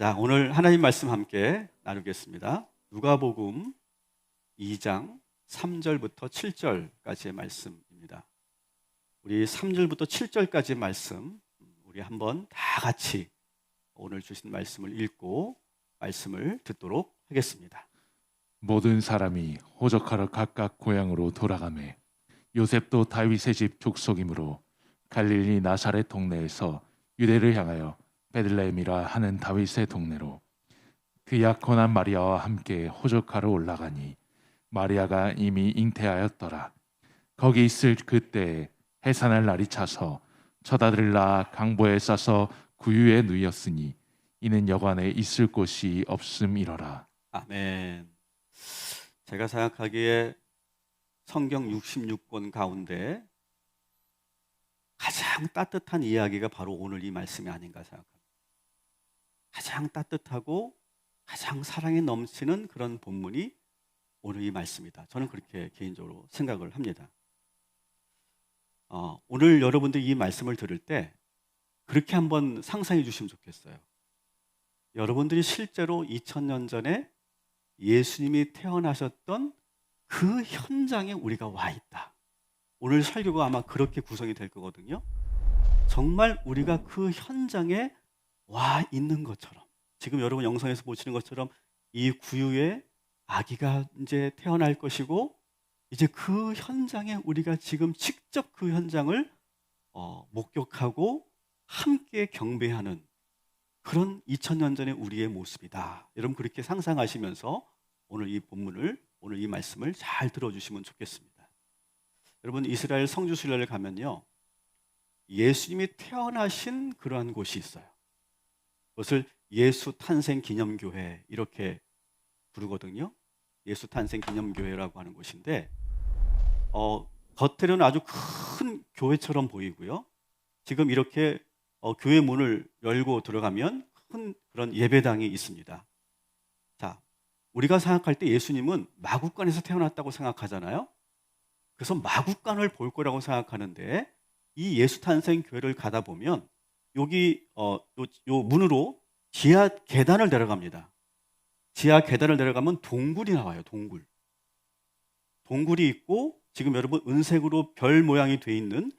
자, 오늘 하나님 말씀 함께 나누겠습니다. 누가복음 2장 3절부터 7절까지의 말씀입니다. 우리 3절부터 7절까지의 말씀 우리 한번 다 같이 오늘 주신 말씀을 읽고 말씀을 듣도록 하겠습니다. 모든 사람이 호적하러 각각 고향으로 돌아가매 요셉도 다윗의 집 족속이므로 갈릴리 나사렛 동네에서 유대를 향하여 베들레헴이라 하는 다윗의 동네로 그 약혼한 마리아와 함께 호적하러 올라가니 마리아가 이미 잉태하였더라. 거기 있을 그때에 해산할 날이 차서 첫 아들을 낳아 강보에 싸서 구유에 누이었으니 이는 여관에 있을 곳이 없음이러라. 아멘. 제가 생각하기에 성경 66권 가운데 가장 따뜻한 이야기가 바로 오늘 이 말씀이 아닌가 생각합니다. 가장 따뜻하고 가장 사랑이 넘치는 그런 본문이 오늘 이 말씀이다. 저는 그렇게 개인적으로 생각을 합니다. 오늘 여러분들 이 말씀을 들을 때 그렇게 한번 상상해 주시면 좋겠어요. 여러분들이 실제로 2000년 전에 예수님이 태어나셨던 그 현장에 우리가 와 있다. 오늘 설교가 아마 그렇게 구성이 될 거거든요. 정말 우리가 그 현장에 와 있는 것처럼, 지금 여러분 영상에서 보시는 것처럼 이 구유에 아기가 이제 태어날 것이고, 이제 그 현장에 우리가 지금 직접 그 현장을 목격하고 함께 경배하는 그런 2000년 전의 우리의 모습이다. 여러분 그렇게 상상하시면서 오늘 이 본문을, 오늘 이 말씀을 잘 들어주시면 좋겠습니다. 여러분 이스라엘 성지순례를 가면요, 예수님이 태어나신 그러한 곳이 있어요. 그것을 예수 탄생 기념교회 이렇게 부르거든요. 예수 탄생 기념교회라고 하는 곳인데 겉으로는 아주 큰 교회처럼 보이고요. 지금 이렇게 교회 문을 열고 들어가면 큰 그런 예배당이 있습니다. 자, 우리가 생각할 때 예수님은 마구간에서 태어났다고 생각하잖아요. 그래서 마구간을 볼 거라고 생각하는데 이 예수 탄생 교회를 가다 보면 여기 요 문으로 지하 계단을 내려갑니다. 지하 계단을 내려가면 동굴이 나와요. 동굴이 있고 지금 여러분 은색으로 별 모양이 돼 있는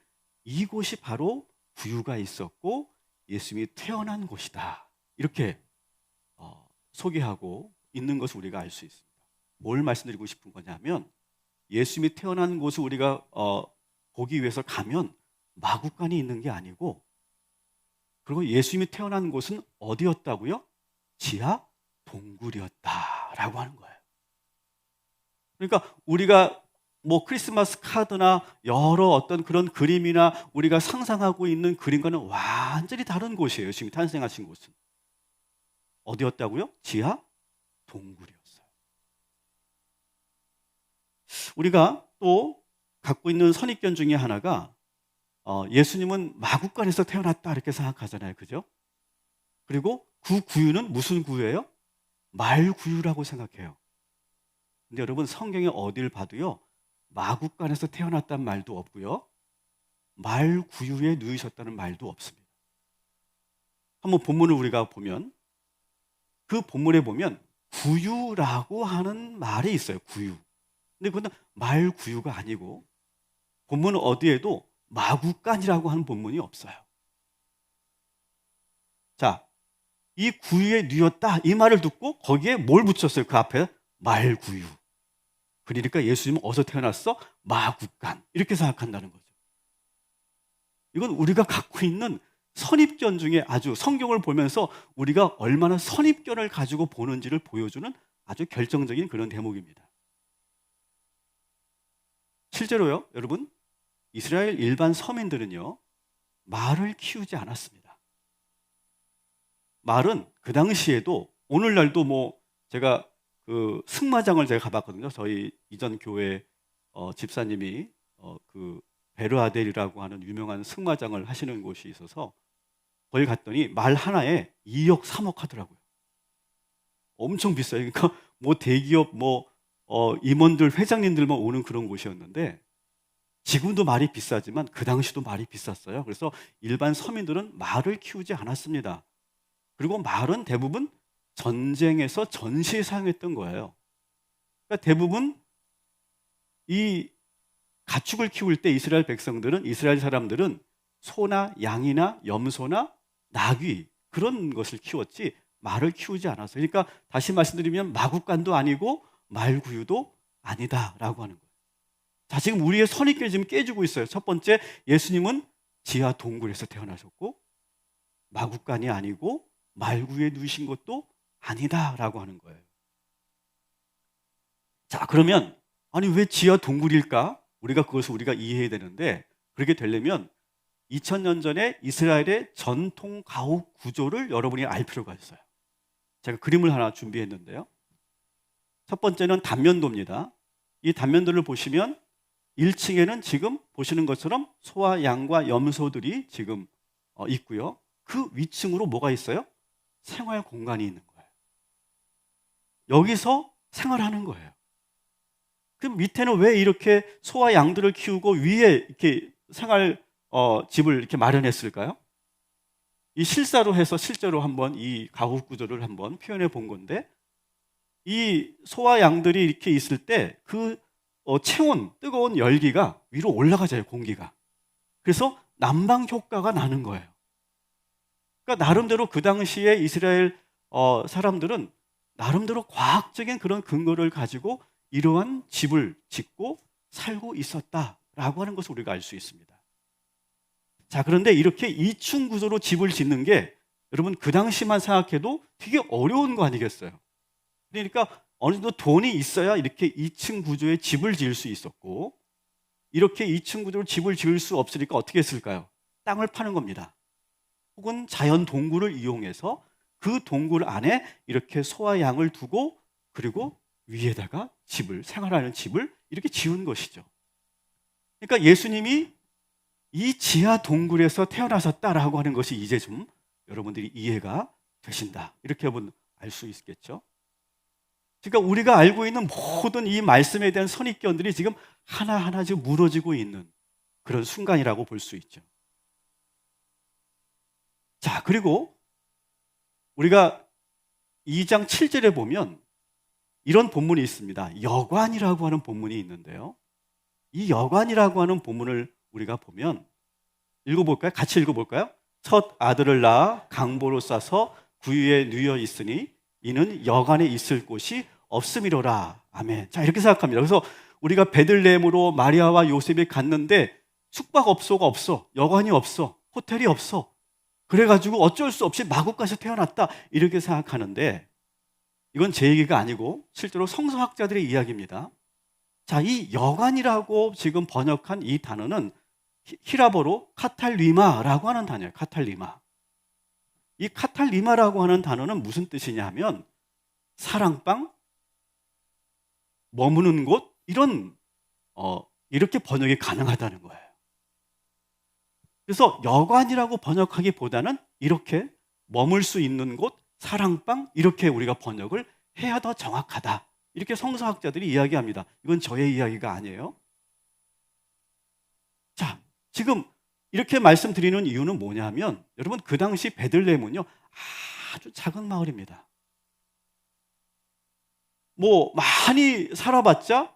이곳이 바로 구유가 있었고 예수님이 태어난 곳이다. 이렇게 소개하고 있는 것을 우리가 알 수 있습니다. 뭘 말씀드리고 싶은 거냐면 예수님이 태어난 곳을 우리가 보기 위해서 가면 마구간이 있는 게 아니고, 그리고 예수님이 태어난 곳은 어디였다고요? 지하 동굴이었다라고 하는 거예요. 그러니까 우리가 뭐 크리스마스 카드나 여러 어떤 그런 그림이나 우리가 상상하고 있는 그림과는 완전히 다른 곳이에요. 예수님이 탄생하신 곳은 어디였다고요? 지하 동굴이었어요. 우리가 또 갖고 있는 선입견 중에 하나가 예수님은 마구간에서 태어났다 이렇게 생각하잖아요. 그죠? 그리고 그 구유는 무슨 구유예요? 말구유라고 생각해요. 근데 여러분 성경에 어딜 봐도요, 마구간에서 태어났다는 말도 없고요, 말구유에 누이셨다는 말도 없습니다. 한번 본문을 우리가 보면, 그 본문에 보면 구유라고 하는 말이 있어요. 구유. 근데 그건 말구유가 아니고, 본문 어디에도 마구간이라고 하는 본문이 없어요. 자, 이 구유에 누였다 이 말을 듣고 거기에 뭘 붙였어요? 그 앞에 말구유. 그러니까 예수님은 어디서 태어났어? 마구간. 이렇게 생각한다는 거죠. 이건 우리가 갖고 있는 선입견 중에 아주, 성경을 보면서 우리가 얼마나 선입견을 가지고 보는지를 보여주는 아주 결정적인 그런 대목입니다. 실제로요, 여러분, 이스라엘 일반 서민들은요, 말을 키우지 않았습니다. 말은 그 당시에도, 오늘날도 뭐 제가 그 승마장을 제가 가봤거든요. 저희 이전 교회 집사님이 그 베르아델이라고 하는 유명한 승마장을 하시는 곳이 있어서 거기 갔더니 말 하나에 2억 3억 하더라고요. 엄청 비싸요. 그러니까 뭐 대기업 뭐 임원들, 회장님들만 오는 그런 곳이었는데, 지금도 말이 비싸지만 그 당시도 말이 비쌌어요. 그래서 일반 서민들은 말을 키우지 않았습니다. 그리고 말은 대부분 전쟁에서 전시에 사용했던 거예요. 그러니까 대부분 이 가축을 키울 때 이스라엘 사람들은 소나 양이나 염소나 나귀 그런 것을 키웠지 말을 키우지 않았어요. 그러니까 다시 말씀드리면 마구간도 아니고 말구유도 아니다라고 하는 거예요. 자, 지금 우리의 선입견이 지금 깨지고 있어요. 첫 번째, 예수님은 지하 동굴에서 태어나셨고 마구간이 아니고 말구유에 누우신 것도 아니다라고 하는 거예요. 자, 그러면 아니 왜 지하 동굴일까? 그것을 우리가 이해해야 되는데, 그렇게 되려면 2000년 전에 이스라엘의 전통 가옥 구조를 여러분이 알 필요가 있어요. 제가 그림을 하나 준비했는데요. 첫 번째는 단면도입니다. 이 단면도를 보시면 1층에는 지금 보시는 것처럼 소와 양과 염소들이 지금 있고요. 그 위층으로 뭐가 있어요? 생활 공간이 있는 거예요. 여기서 생활하는 거예요. 그럼 밑에는 왜 이렇게 소와 양들을 키우고 위에 이렇게 생활 집을 이렇게 마련했을까요? 이 실사로 해서 실제로 한번 이 가옥 구조를 한번 표현해 본 건데, 이 소와 양들이 이렇게 있을 때 그 체온, 뜨거운 열기가 위로 올라가져요, 공기가. 그래서 난방 효과가 나는 거예요. 그러니까 나름대로 그 당시에 이스라엘 사람들은 나름대로 과학적인 그런 근거를 가지고 이러한 집을 짓고 살고 있었다라고 하는 것을 우리가 알 수 있습니다. 자, 그런데 이렇게 2층 구조로 집을 짓는 게 여러분 그 당시만 생각해도 되게 어려운 거 아니겠어요? 그러니까 어느 정도 돈이 있어야 이렇게 2층 구조의 집을 지을 수 있었고, 이렇게 2층 구조로 집을 지을 수 없으니까 어떻게 했을까요? 땅을 파는 겁니다. 혹은 자연 동굴을 이용해서 그 동굴 안에 이렇게 소와 양을 두고 그리고 위에다가 생활하는 집을 이렇게 지은 것이죠. 그러니까 예수님이 이 지하 동굴에서 태어나셨다라고 하는 것이 이제 좀 여러분들이 이해가 되신다, 이렇게 여러분 알 수 있겠죠. 그러니까 우리가 알고 있는 모든 이 말씀에 대한 선입견들이 지금 하나하나 지금 무너지고 있는 그런 순간이라고 볼 수 있죠. 자, 그리고 우리가 2장 7절에 보면 이런 본문이 있습니다. 여관이라고 하는 본문이 있는데요. 이 여관이라고 하는 본문을 우리가 보면 읽어볼까요? 같이 읽어볼까요? 첫 아들을 낳아 강보로 싸서 구유에 누워 있으니 이는 여관에 있을 곳이 없음이로라. 아멘. 자, 이렇게 생각합니다. 그래서 우리가 베들레헴으로 마리아와 요셉이 갔는데 숙박업소가 없어, 여관이 없어, 호텔이 없어. 그래가지고 어쩔 수 없이 마구간에서 태어났다, 이렇게 생각하는데 이건 제 얘기가 아니고 실제로 성서학자들의 이야기입니다. 자, 이 여관이라고 지금 번역한 이 단어는 히라보로 카탈리마라고 하는 단어예요. 카탈리마. 이 카탈리마라고 하는 단어는 무슨 뜻이냐 하면 사랑방, 머무는 곳, 이렇게 번역이 가능하다는 거예요. 그래서 여관이라고 번역하기보다는 이렇게 머물 수 있는 곳, 사랑방, 이렇게 우리가 번역을 해야 더 정확하다, 이렇게 성서학자들이 이야기합니다. 이건 저의 이야기가 아니에요. 자, 지금 이렇게 말씀드리는 이유는 뭐냐면 여러분 그 당시 베들레헴은요 아주 작은 마을입니다. 뭐 많이 살아봤자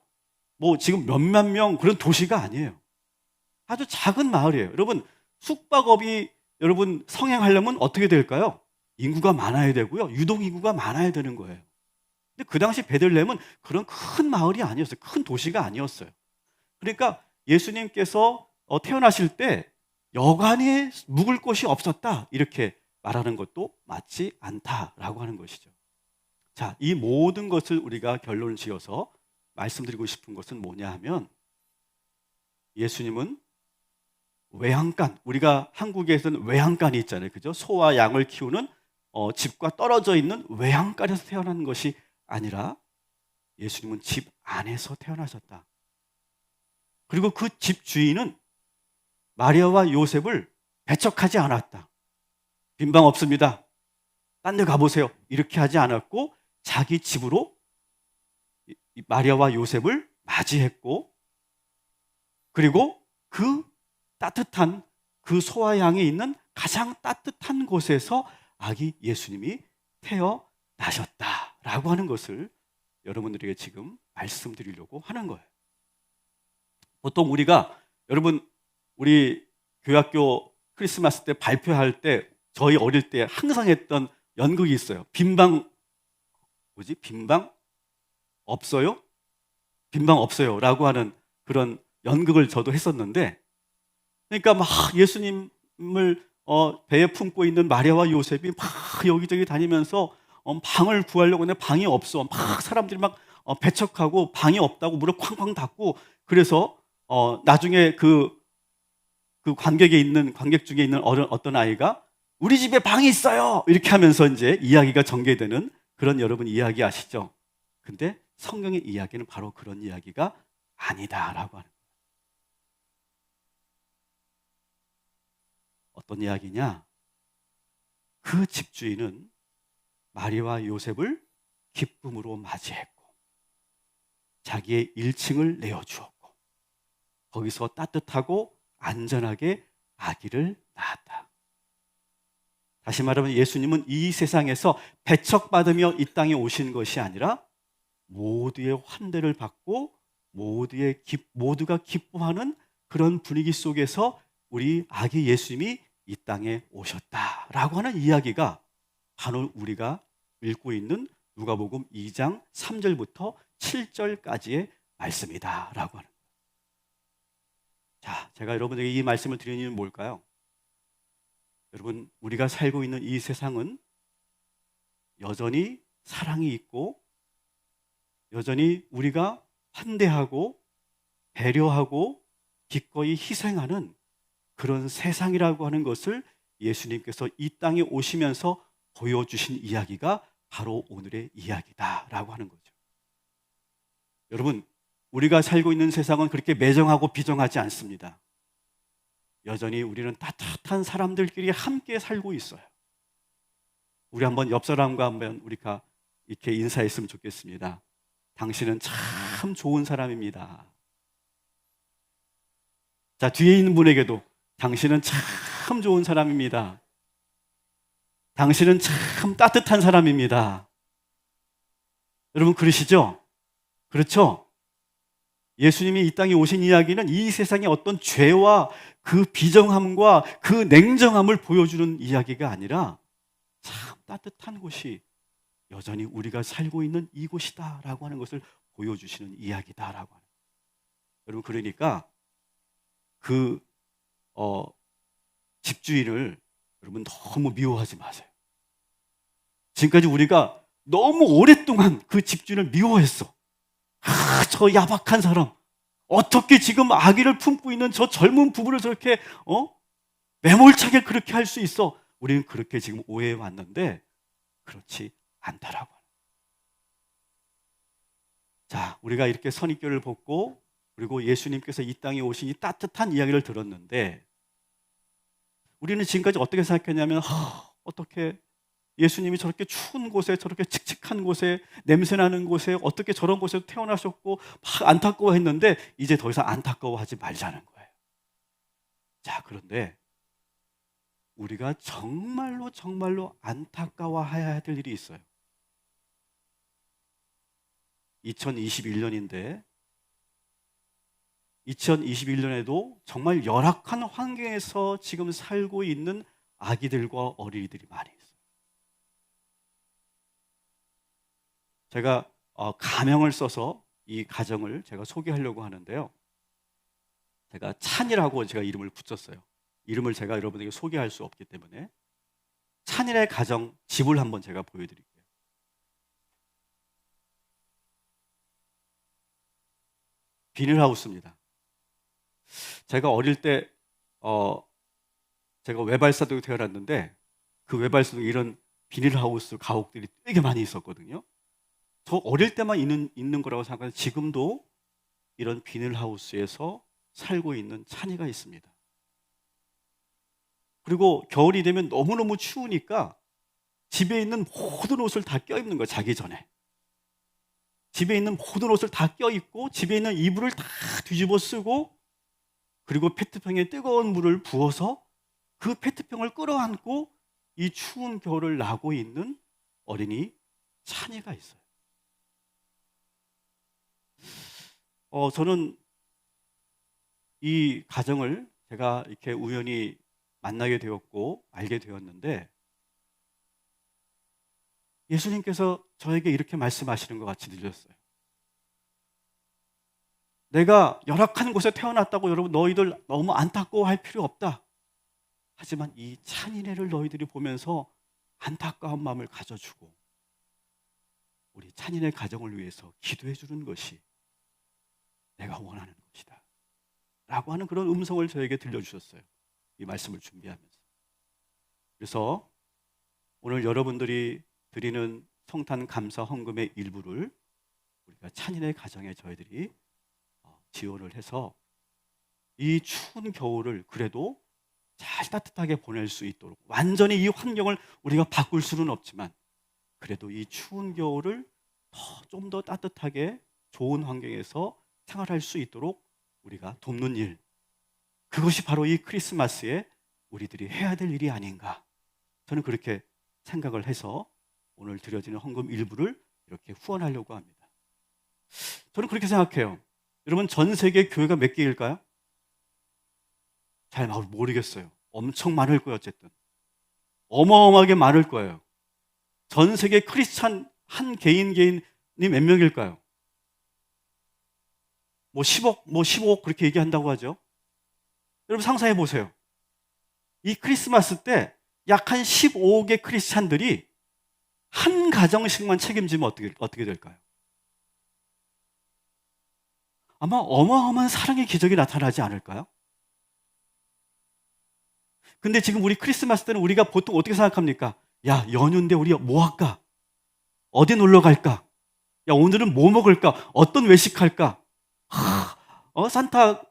뭐 지금 몇만 명 그런 도시가 아니에요. 아주 작은 마을이에요. 여러분 숙박업이 여러분 성행하려면 어떻게 될까요? 인구가 많아야 되고요, 유동인구가 많아야 되는 거예요. 근데 그 당시 베들레헴은 그런 큰 마을이 아니었어요. 큰 도시가 아니었어요. 그러니까 예수님께서 태어나실 때 여관에 묵을 곳이 없었다, 이렇게 말하는 것도 맞지 않다라고 하는 것이죠. 자, 이 모든 것을 우리가 결론을 지어서 말씀드리고 싶은 것은 뭐냐 하면 예수님은 외양간, 우리가 한국에서는 외양간이 있잖아요, 그죠? 소와 양을 키우는 집과 떨어져 있는 외양간에서 태어난 것이 아니라 예수님은 집 안에서 태어나셨다. 그리고 그 집 주인은 마리아와 요셉을 배척하지 않았다. 빈방 없습니다, 딴 데 가보세요, 이렇게 하지 않았고 자기 집으로 마리아와 요셉을 맞이했고, 그리고 그 따뜻한 그 소와 양이 있는 가장 따뜻한 곳에서 아기 예수님이 태어나셨다라고 하는 것을 여러분들에게 지금 말씀드리려고 하는 거예요. 보통 우리가 여러분 우리 교학교 크리스마스 때 발표할 때 저희 어릴 때 항상 했던 연극이 있어요. 빈방 없어요? 빈방 없어요라고 하는 그런 연극을 저도 했었는데, 그러니까 막 예수님을 배에 품고 있는 마리아와 요셉이 막 여기저기 다니면서 방을 구하려고 하는데 방이 없어. 막 사람들이 막 배척하고 방이 없다고 무릎 쾅쾅 닫고, 그래서 나중에 그 관객 중에 있는 어떤 아이가 우리 집에 방이 있어요 이렇게 하면서 이제 이야기가 전개되는 그런, 여러분 이야기 아시죠? 근데 성경의 이야기는 바로 그런 이야기가 아니다라고 하는 거예요. 어떤 이야기냐? 그 집주인은 마리아와 요셉을 기쁨으로 맞이했고 자기의 1층을 내어주었고 거기서 따뜻하고 안전하게 아기를 낳았다. 다시 말하면 예수님은 이 세상에서 배척받으며 이 땅에 오신 것이 아니라 모두의 환대를 받고 모두가 기뻐하는 그런 분위기 속에서 우리 아기 예수님이 이 땅에 오셨다라고 하는 이야기가 바로 우리가 읽고 있는 누가복음 2장 3절부터 7절까지의 말씀이다라고 하는 거예요. 자, 제가 여러분에게 이 말씀을 드리는 이유는 뭘까요? 여러분, 우리가 살고 있는 이 세상은 여전히 사랑이 있고 여전히 우리가 환대하고 배려하고 기꺼이 희생하는 그런 세상이라고 하는 것을 예수님께서 이 땅에 오시면서 보여주신 이야기가 바로 오늘의 이야기다라고 하는 거죠. 여러분, 우리가 살고 있는 세상은 그렇게 매정하고 비정하지 않습니다. 여전히 우리는 따뜻한 사람들끼리 함께 살고 있어요. 우리 한번 옆 사람과 한번 우리가 이렇게 인사했으면 좋겠습니다. 당신은 참 좋은 사람입니다. 자, 뒤에 있는 분에게도 당신은 참 좋은 사람입니다. 당신은 참 따뜻한 사람입니다. 여러분 그러시죠? 그렇죠? 예수님이 이 땅에 오신 이야기는 이 세상의 어떤 죄와 그 비정함과 그 냉정함을 보여주는 이야기가 아니라 참 따뜻한 곳이 여전히 우리가 살고 있는 이곳이다라고 하는 것을 보여주시는 이야기다라고 하는 거예요. 여러분 그러니까 그 집주인을 여러분 너무 미워하지 마세요. 지금까지 우리가 너무 오랫동안 그 집주인을 미워했어. 저 야박한 사람, 어떻게 지금 아기를 품고 있는 저 젊은 부부를 저렇게 매몰차게 그렇게 할 수 있어? 우리는 그렇게 지금 오해해 왔는데 그렇지 않다라고. 자, 우리가 이렇게 선입견을 벗고 그리고 예수님께서 이 땅에 오신 이 따뜻한 이야기를 들었는데 우리는 지금까지 어떻게 생각했냐면 어떻게 예수님이 저렇게 추운 곳에 저렇게 칙칙한 곳에 냄새나는 곳에 어떻게 저런 곳에서 태어나셨고 막 안타까워했는데 이제 더 이상 안타까워하지 말자는 거예요. 자, 그런데 우리가 정말로 안타까워해야 될 일이 있어요. 2021년인데 2021년에도 정말 열악한 환경에서 지금 살고 있는 아기들과 어린이들이 많이 있어요. 제가 가명을 써서 이 가정을 제가 소개하려고 하는데요. 제가 찬이라고 제가 이름을 붙였어요. 이름을 제가 여러분에게 소개할 수 없기 때문에 찬이의 가정 집을 한번 제가 보여드릴게요. 비닐하우스입니다. 제가 어릴 때 제가 외발사동에 태어났는데 그 외발사동에 이런 비닐하우스 가옥들이 되게 많이 있었거든요. 저 어릴 때만 있는 거라고 생각하는데 지금도 이런 비닐하우스에서 살고 있는 찬이가 있습니다. 그리고 겨울이 되면 너무너무 추우니까 집에 있는 모든 옷을 다 껴입는 거예요. 자기 전에. 집에 있는 모든 옷을 다 껴입고 집에 있는 이불을 다 뒤집어 쓰고 그리고 페트병에 뜨거운 물을 부어서 그 페트병을 끌어안고 이 추운 겨울을 나고 있는 어린이 찬이가 있어요. 저는 이 가정을 제가 이렇게 우연히 만나게 되었고 알게 되었는데, 예수님께서 저에게 이렇게 말씀하시는 것 같이 들렸어요. 내가 열악한 곳에 태어났다고 여러분 너희들 너무 안타까워할 필요 없다. 하지만 이 찬이네를 너희들이 보면서 안타까운 마음을 가져주고 우리 찬이네 가정을 위해서 기도해 주는 것이 내가 원하는 것이다 라고 하는 그런 음성을 저에게 들려주셨어요. 이 말씀을 준비하면서. 그래서 오늘 여러분들이 드리는 성탄 감사 헌금의 일부를 우리가 찬이네 가정에 저희들이 지원을 해서 이 추운 겨울을 그래도 잘 따뜻하게 보낼 수 있도록, 완전히 이 환경을 우리가 바꿀 수는 없지만 그래도 이 추운 겨울을 좀 더 따뜻하게 좋은 환경에서 생활할 수 있도록 우리가 돕는 일, 그것이 바로 이 크리스마스에 우리들이 해야 될 일이 아닌가, 저는 그렇게 생각을 해서 오늘 드려지는 헌금 일부를 이렇게 후원하려고 합니다. 저는 그렇게 생각해요. 여러분, 전 세계 교회가 몇 개일까요? 잘 모르겠어요. 엄청 많을 거예요. 어쨌든 어마어마하게 많을 거예요. 전 세계 크리스찬 한 개인이 몇 명일까요? 뭐 10억, 뭐 15억 그렇게 얘기한다고 하죠. 여러분 상상해 보세요. 이 크리스마스 때 약 한 15억의 크리스찬들이 한 가정씩만 책임지면 어떻게 될까요? 아마 어마어마한 사랑의 기적이 나타나지 않을까요? 근데 지금 우리 크리스마스 때는 우리가 보통 어떻게 생각합니까? 야, 연휴인데 우리 뭐 할까? 어디 놀러 갈까? 야, 오늘은 뭐 먹을까? 어떤 외식할까?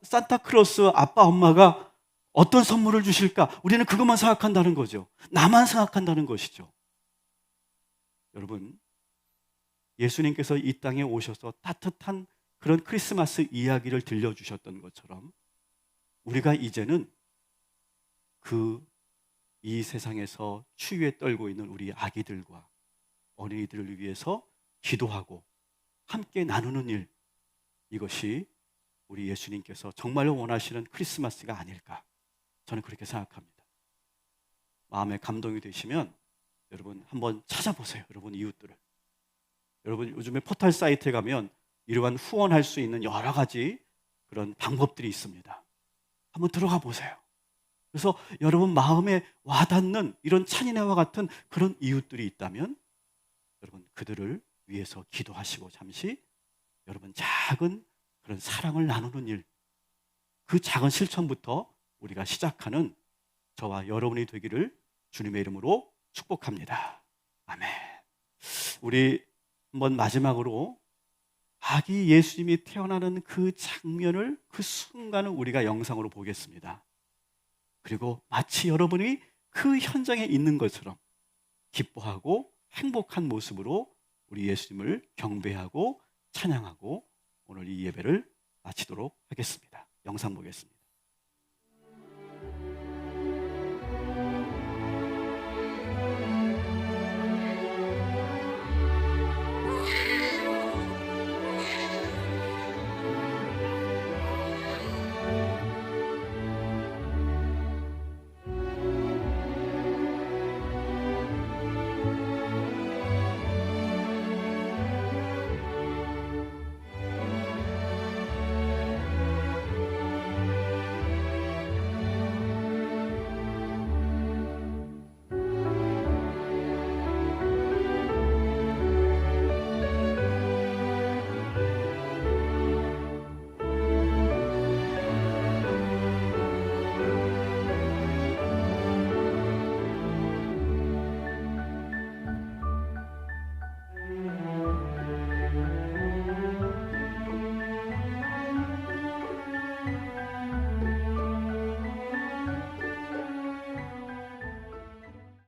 산타크로스 아빠 엄마가 어떤 선물을 주실까? 우리는 그것만 생각한다는 거죠. 나만 생각한다는 것이죠. 여러분, 예수님께서 이 땅에 오셔서 따뜻한 그런 크리스마스 이야기를 들려주셨던 것처럼 우리가 이제는 이 세상에서 추위에 떨고 있는 우리 아기들과 어린이들을 위해서 기도하고 함께 나누는 일, 이것이 우리 예수님께서 정말로 원하시는 크리스마스가 아닐까, 저는 그렇게 생각합니다. 마음에 감동이 되시면 여러분 한번 찾아보세요. 여러분 이웃들을. 여러분 요즘에 포털 사이트에 가면 이러한 후원할 수 있는 여러 가지 그런 방법들이 있습니다. 한번 들어가 보세요. 그래서 여러분 마음에 와닿는 이런 찬이네와 같은 그런 이웃들이 있다면 여러분 그들을 위해서 기도하시고 잠시 여러분 작은 그런 사랑을 나누는 일, 그 작은 실천부터 우리가 시작하는 저와 여러분이 되기를 주님의 이름으로 축복합니다. 아멘. 우리 한번 마지막으로 아기 예수님이 태어나는 그 장면을, 그 순간을 우리가 영상으로 보겠습니다. 그리고 마치 여러분이 그 현장에 있는 것처럼 기뻐하고 행복한 모습으로 우리 예수님을 경배하고 찬양하고 오늘 이 예배를 마치도록 하겠습니다. 영상 보겠습니다.